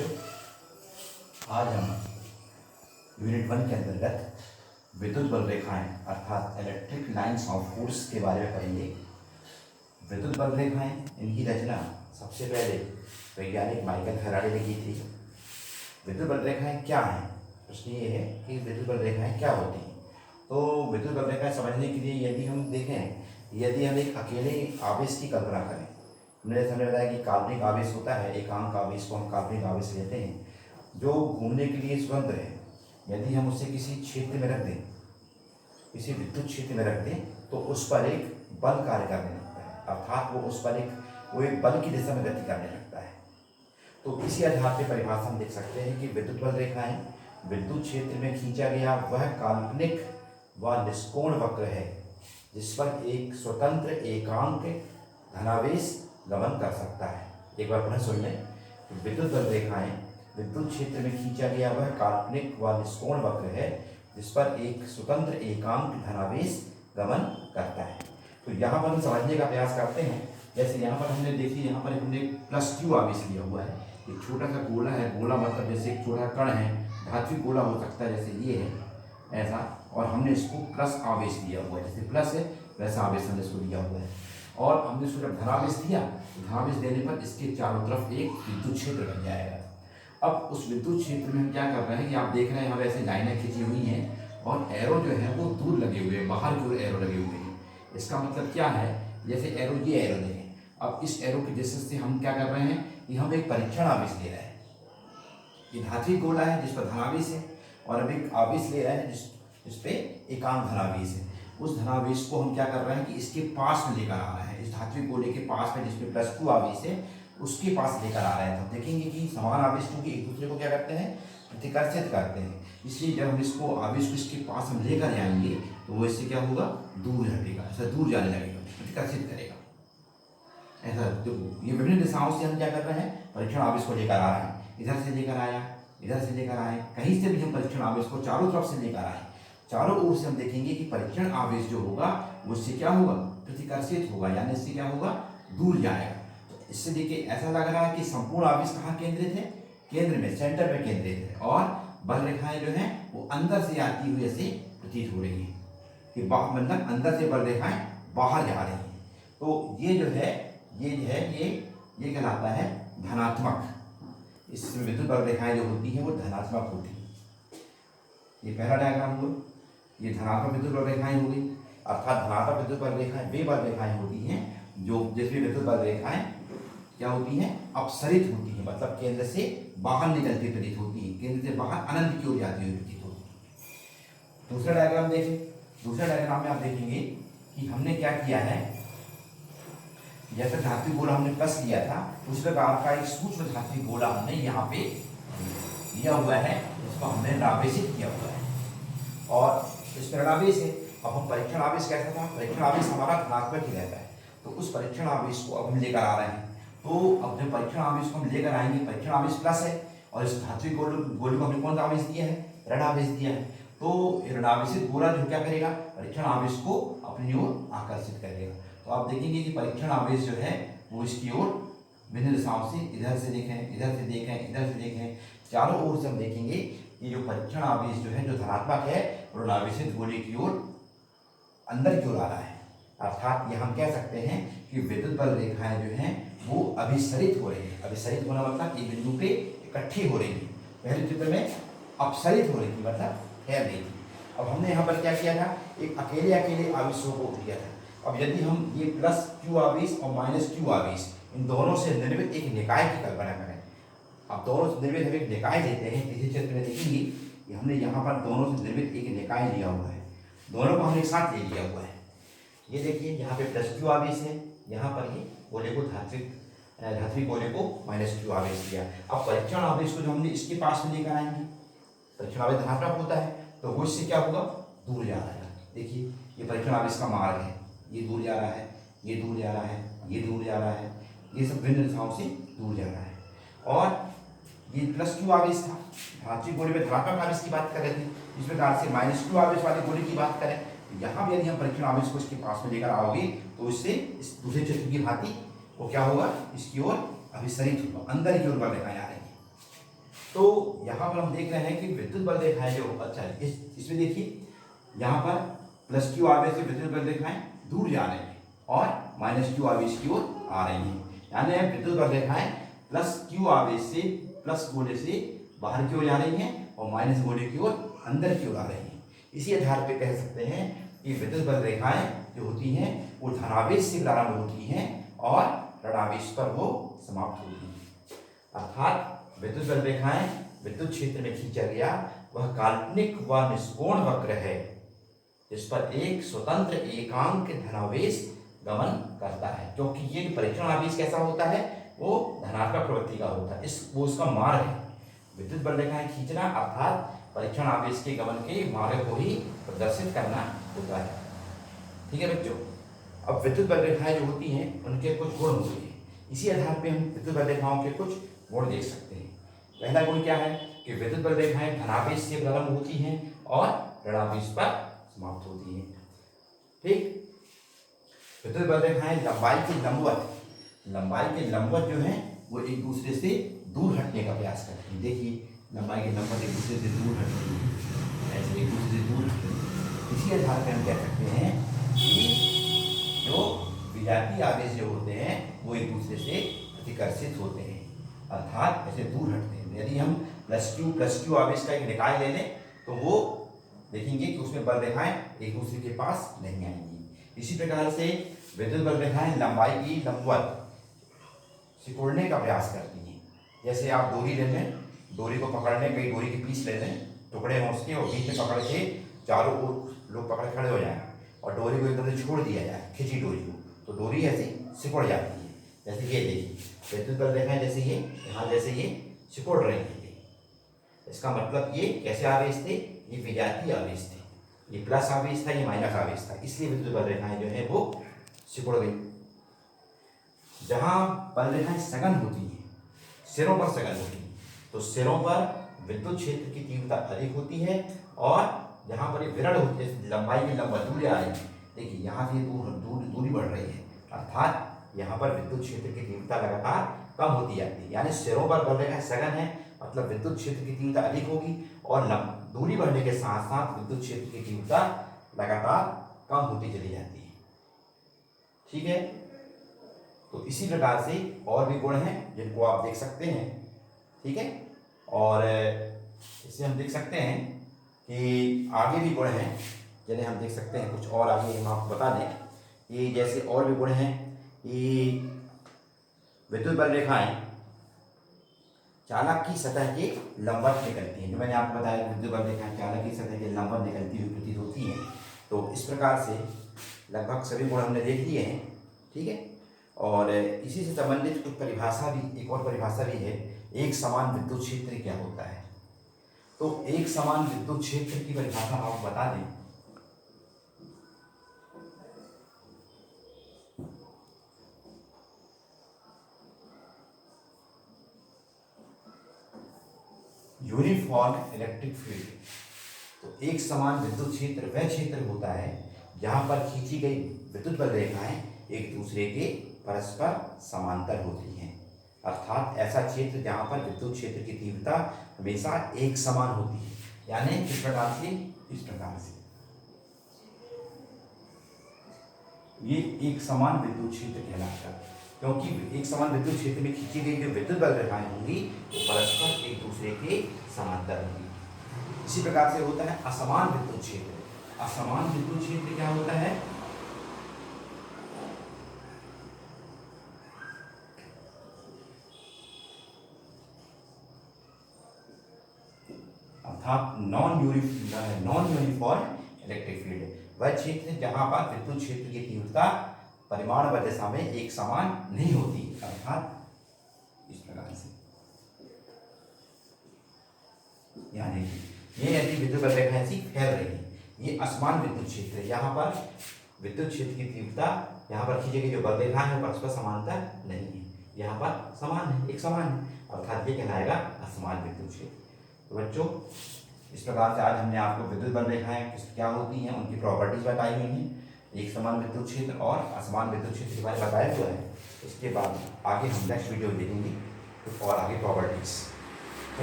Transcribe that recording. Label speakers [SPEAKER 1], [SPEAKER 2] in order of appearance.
[SPEAKER 1] बच्चों, आज हम यूनिट 1 के अंतर्गत विद्युत बल रेखाएं अर्थात इलेक्ट्रिक लाइंस ऑफ फोर्स के बारे में पढ़ेंगे। विद्युत बल रेखाएं, इनकी रचना सबसे पहले वैज्ञानिक माइकल फैराडे ने की थी। विद्युत बल रेखाएं क्या हैं? प्रश्न ये है कि विद्युत बल रेखाएं क्या होती हैं। तो विद्युत बल रेखाएं समझने के लिए यदि हम देखें, यदि हम एक अकेले आवेश की कल्पना करें, हमने बताया कि काल्पनिक आवेश होता है, एकांक आवेश को हम काल्पनिक आवेश लेते हैं, जो घूमने के लिए स्वतंत्र है। यदि हम उसे किसी क्षेत्र में रख दें, किसी विद्युत क्षेत्र में रख दें, तो उस पर एक बल कार्य करने लगता है, अर्थात वो एक बल की दिशा में गति करने लगता है। तो इसी आधार पर परिभाषा हम देख सकते हैं कि विद्युत बल रेखाएं विद्युत क्षेत्र में खींचा गया वह काल्पनिक व निष्कोण वक्र है जिस पर एक स्वतंत्र एकांक धनावेश गमन कर सकता है। एक बार पुनः सुन लें। विद्युत बल रेखाएं विद्युत क्षेत्र में खींचा गया वह काल्पनिक व निष्कोण वक्र है जिस पर एक स्वतंत्र एकांक धनावेश गमन करता है। तो यहाँ पर हम समझने का प्रयास करते हैं। जैसे यहाँ पर हमने देखी, यहाँ पर हमने +q आवेश लिया हुआ है। एक छोटा सा गोला है, गोला मतलब जैसे एक छोटा कण है, धात्विक गोला हो सकता है, जैसे ये है ऐसा, और हमने इसको प्लस आवेश दिया हुआ है, जैसे प्लस है वैसा आवेश हमने इसको दिया हुआ है। और हमने इसको जब धनावेश दिया, धनावेश देने पर इसके चारों तरफ एक विद्युत क्षेत्र बन जाएगा। अब उस विद्युत क्षेत्र में हम क्या कर रहे हैं कि आप देख रहे हैं यहाँ वैसे लाइनें खींची हुई हैं और एरो जो है वो दूर लगे हुए हैं, बाहर की ओर एरो लगे हुए हैं। इसका मतलब क्या है, जैसे एरो, ये एरो देखें। अब इस एरो की दिशा से हम क्या कर रहे हैं कि हम एक परीक्षण आवेश ले रहे हैं। ये धात्विक गोला है जिस पर धनावेश है, और अब एक आवेश ले रहे हैं जिस पे एकांक धनावेश है। उस धनावेश को हम क्या कर रहे हैं कि इसके पास में लेकर आ रहे हैं, इस धात्विक गोले के पास में जिसपे +q आवेश है उसके पास लेकर आ रहे हैं। तो देखेंगे कि समान आवेश क्योंकि एक दूसरे को क्या करते हैं, प्रतिकर्षित करते हैं। इसलिए जब हम इसको आवेश को इसके पास हम लेकर जाएंगे तो वो इससे क्या होगा, दूर हटेगा, ऐसा दूर जाने लगेगा, प्रतिकर्षित करेगा ऐसा। तो ये विभिन्न दिशाओं से हम क्या कर रहे हैं, परीक्षण आवेश को लेकर आ रहे हैं। इधर से लेकर आया, इधर से लेकर आए, कहीं से भी हम परीक्षण आवेश को चारों तरफ से लेकर आए, चारों ओर से हम देखेंगे कि परीक्षण आवेश जो होगा वो इससे क्या होगा, प्रतिकर्षित होगा, यानी इससे क्या होगा, दूर जाएगा। तो इससे देखिए ऐसा लग रहा है कि संपूर्ण आवेश कहाँ केंद्रित है, केंद्र में, सेंटर में केंद्रित है, और बल रेखाएं जो हैं वो अंदर से आती हुई ऐसे प्रतीत हो रही है कि मतलब अंदर से बल रेखाएं बाहर जा रही हैं। तो ये जो है ये कहलाता है धनात्मक। इसमें विद्युत बल रेखाएं जो होती हैं वो धनात्मक होती हैं। ये पहला डायग्राम हुआ, ये धनात्मक विद्युत बल रेखाएं हो गई, अर्थात धनात्मक विद्युत बल रेखाएं वे बल रेखाएं होती हैं जो जिसमें विद्युत बल रेखाएं क्या होती हैं, अपसरित होती हैं, मतलब केंद्र से बाहर निकलती प्रतीत होती है, केंद्र से बाहर अनंत की ओर जाती हुई प्रतीत होती है। दूसरा डायग्राम देखें। दूसरा डायग्राम में आप देखेंगे कि हमने क्या किया है, जैसे धात्विक गोला हमने प्लस लिया था, उस प्रकार का एक सूक्ष्म धात्विक गोला हमने यहाँ पे लिया हुआ है, इसको हमने ऋणावेशित किया हुआ है, और इस पर ऋणावेश है। अब हम परीक्षण आवेश कैसा था, परीक्षण आवेश हमारा धनात्मक ही रहता है, तो उस परीक्षण आवेश को अब हम लेकर आ रहे हैं। तो अब जब परीक्षण आवेश को हम लेकर आएंगे, परीक्षण आवेश प्लस है, और इस धात्विक गोले को हमने कौन सा आवेश दिया है, ऋणावेश दिया है। तो ऋणावेशित गोला जो क्या करेगा, परीक्षण आवेश को अपनी ओर आकर्षित करेगा। तो आप देखेंगे कि परीक्षण आवेश जो है वो इसकी ओर विभिन्न दिशाओं से, इधर से देखें, इधर से देखें, इधर से देखें, चारों ओर से हम देखेंगे ये जो परीक्षण आवेश जो है, जो धनात्मक है, ऋणावेशित गोले की ओर अंदर की ओर आ रहा है। अर्थात ये हम कह सकते हैं कि विद्युत बल रेखाएं जो हैं वो अभिसरित हो रही है। अभिसरित होना मतलब एक बिंदु पे इकट्ठी हो रही है। पहले चित्र में अपसरित हो रही थी, मतलब फैल रही थी। अब हमने यहाँ पर क्या किया था, एक अकेले आवेशों को उठ लिया था। अब यदि हम ये +q आवेश और -q आवेश, इन दोनों से निर्मित एक निकाय की कल्पना करें। अब दोनों से निर्मित हम एक निकाय लेते हैं, किसी चित्र में देखेंगे कि हमने यहाँ पर दोनों से निर्मित एक निकाय लिया हुआ है, दोनों को हमने एक साथ ले लिया हुआ है। ये देखिए यहाँ पे +q आवेश है, यहाँ पर ये गोले को धात्विक गोले को -q आवेश दिया। अब परीक्षण आवेश को जो हमने इसके पास में लेकर आएंगे, परीक्षण आवेश धनात्मक होता है, तो वो इससे क्या होगा, दूर जा रहा है। देखिए ये परीक्षण आवेश का मार्ग है, ये दूर जा रहा है, ये दूर जा रहा है, ये दूर जा रहा है, ये सब विभिन्न दिशाओं से दूर जा रहा है। और ये +q आवेश था, धात्विक गोले में धनात्मक आवेश की बात कर रहे थे। इस प्रकार से -q आवेश वाले गोले की बात करें, यहाँ भी यदि हम परीक्षण आवेश को इसके पास में लेकर आओगे तो इससे इस दूसरे चित्र की भांति वो क्या होगा, इसकी ओर अभिसरित होगा, अंदर की ओर बल रेखाएं आ रही है। तो यहाँ पर हम देख रहे हैं कि विद्युत बल रेखाएं जो, अच्छा इसमें देखिए यहाँ पर प्लस क्यू आवेश से विद्युत बल रेखाएं दूर जा रही हैं और माइनस क्यू आवेश की ओर आ रही हैं, यानी विद्युत बल रेखाएं प्लस क्यू आवेश से, प्लस गोले से बाहर की ओर जा रही हैं और माइनस गोले की ओर अंदर की ओर आ रही हैं। इसी आधार पे कह सकते हैं कि विद्युत बल रेखाएं जो होती हैं वो धनावेश से प्रारंभ होती हैं और ऋणावेश पर वो समाप्त होती हैं। अर्थात विद्युत बल रेखाएं विद्युत क्षेत्र में खींचा गया वह काल्पनिक व निष्कोण वक्र है जिस पर एक स्वतंत्र एकांक धनावेश गमन करता है, क्योंकि ये परीक्षण आवेश कैसा होता है, वो धनात्मक प्रवृत्ति का होता है, वो उसका मार्ग है। विद्युत बल रेखाएं खींचना अर्थात परीक्षण आवेश के गमन के मार्ग को ही प्रदर्शित करना होता है। ठीक है बच्चों, अब विद्युत बल रेखाएं जो होती हैं उनके कुछ गुण होते हैं, इसी आधार पे हम विद्युत बल रेखाओं के कुछ गुण देख सकते हैं। पहला गुण क्या है कि विद्युत बल रेखाएं धनावेश से प्रारंभ होती हैं और ऋणावेश पर समाप्त होती हैं। ठीक, विद्युत बल रेखाएं लंबाई के लंबवत जो है वो एक दूसरे से दूर हटने का प्रयास करती हैं। देखिए लंबाई के लंबवत एक दूसरे से दूर हटती है, ऐसे एक दूसरे से दूर हटती है। इसी आधार पर हम कह सकते हैं कि जो विजातीय आवेश जो होते हैं वो एक दूसरे से प्रतिकर्षित होते हैं, अर्थात ऐसे दूर हटते हैं। यदि हम प्लस क्यू आवेश का एक निकाय ले लें तो वो देखेंगे कि उसमें बल रेखाएं एक दूसरे के पास नहीं आएंगी। इसी प्रकार से विद्युत बल रेखाएं लंबाई की लंबवत सिकुड़ने का प्रयास करती हैं। जैसे आप डोरी ले लें, डोरी को पकड़ने कई डोरी के पीस ले लें, टुकड़े हों उसके और बीच में पकड़ के चारों ओर लोग पकड़ खड़े हो जाएं और डोरी को एकदम से छोड़ दिया जाए, खिंची डोरी को, तो डोरी ऐसी सिकुड़ जाती है। जैसे ये देखिए विद्युत बल रेखाएं जैसे ये यहाँ जैसे ये सिकुड़ रही है, इसका मतलब ये कैसे आवेश थे, ये विजातीय आवेश थे, ये प्लस आवेश था, ये माइनस आवेश था, इसलिए विद्युत बल रेखाएं जो है वो सिकुड़ गई। जहां बल रेखाएं सघन होती हैं, सिरों पर सघन होती हैं, तो सिरों पर विद्युत क्षेत्र की तीव्रता अधिक होती है और जहां पर ये विरल होती है, लंबाई की लंबा दूरी आ रही है, देखिए यहाँ से दूरी बढ़ रही है, अर्थात यहाँ पर विद्युत क्षेत्र की तीव्रता लगातार कम होती जाती है। यानी सिरों पर बल रेखाएं सघन है, मतलब विद्युत क्षेत्र की तीव्रता अधिक होगी और दूरी बढ़ने के साथ साथ विद्युत क्षेत्र की तीव्रता लगातार कम होती चली जाती है। ठीक है, तो इसी प्रकार से और भी गुण हैं जिनको आप देख सकते हैं। ठीक है, और इससे हम देख सकते हैं कि आगे भी गुण हैं जिन्हें हम देख सकते हैं, कुछ और आगे हम आपको बता दें कि जैसे और भी गुण हैं कि विद्युत बल रेखाएं चालक की सतह के लंबवत निकलती हैं। जो मैंने आपको बताया विद्युत बल रेखाएं चालक की सतह के लंबवत निकलती हुई प्रतीत होती हैं। तो इस प्रकार से लगभग सभी गुण हमने देख लिए हैं। ठीक है, और इसी से संबंधित कुछ परिभाषा भी, एक और परिभाषा भी है, एक समान विद्युत क्षेत्र क्या होता है। तो एक समान विद्युत क्षेत्र की परिभाषा हम आपको बता दें। यूनिफॉर्म इलेक्ट्रिक फील्ड, तो एक समान विद्युत क्षेत्र वह क्षेत्र होता है जहां पर खींची गई विद्युत बल रेखाएं एक दूसरे के परस्पर समांतर होती हैं, अर्थात ऐसा क्षेत्र जहां पर विद्युत क्षेत्र की तीव्रता हमेशा एक समान होती है। यानी इस प्रकार से ये एक समान विद्युत क्षेत्र कहलाता है, क्योंकि एक समान विद्युत क्षेत्र में खींची गई जो विद्युत बल रेखाएं होंगी वो परस्पर एक दूसरे के समांतर होंगी। इसी प्रकार से होता है असमान विद्युत क्षेत्र। असमान विद्युत क्षेत्र क्या होता है, अर्थात नॉन यूनिफॉर्म इलेक्ट्रिक फील्ड, वह क्षेत्र जहां पर विद्युत क्षेत्र की तीव्रता परिमाणबद्ध दिशा में एक समान नहीं होती, अर्थात इस प्रकार से। यानी ये यदि विद्युत बल रेखाएं ऐसी फैल रही है, ये असमान विद्युत क्षेत्र है, यहाँ पर विद्युत क्षेत्र की तीव्रता यहाँ पर खींची गई जो बल रेखा है परस्पर समांतर नहीं है, यहाँ पर समान है, एक समान है, अर्थात ये कहलाएगा असमान विद्युत क्षेत्र। तो बच्चों इस प्रकार से आज हमने आपको विद्युत बल रेखाएं क्या होती हैं, उनकी प्रॉपर्टीज बताई हुई हैं, एक समान विद्युत क्षेत्र और असमान विद्युत क्षेत्र के बारे में बताया हुआ है। इसके बाद आगे हम नेक्स्ट वीडियो देखेंगे तो और आगे प्रॉपर्टीज।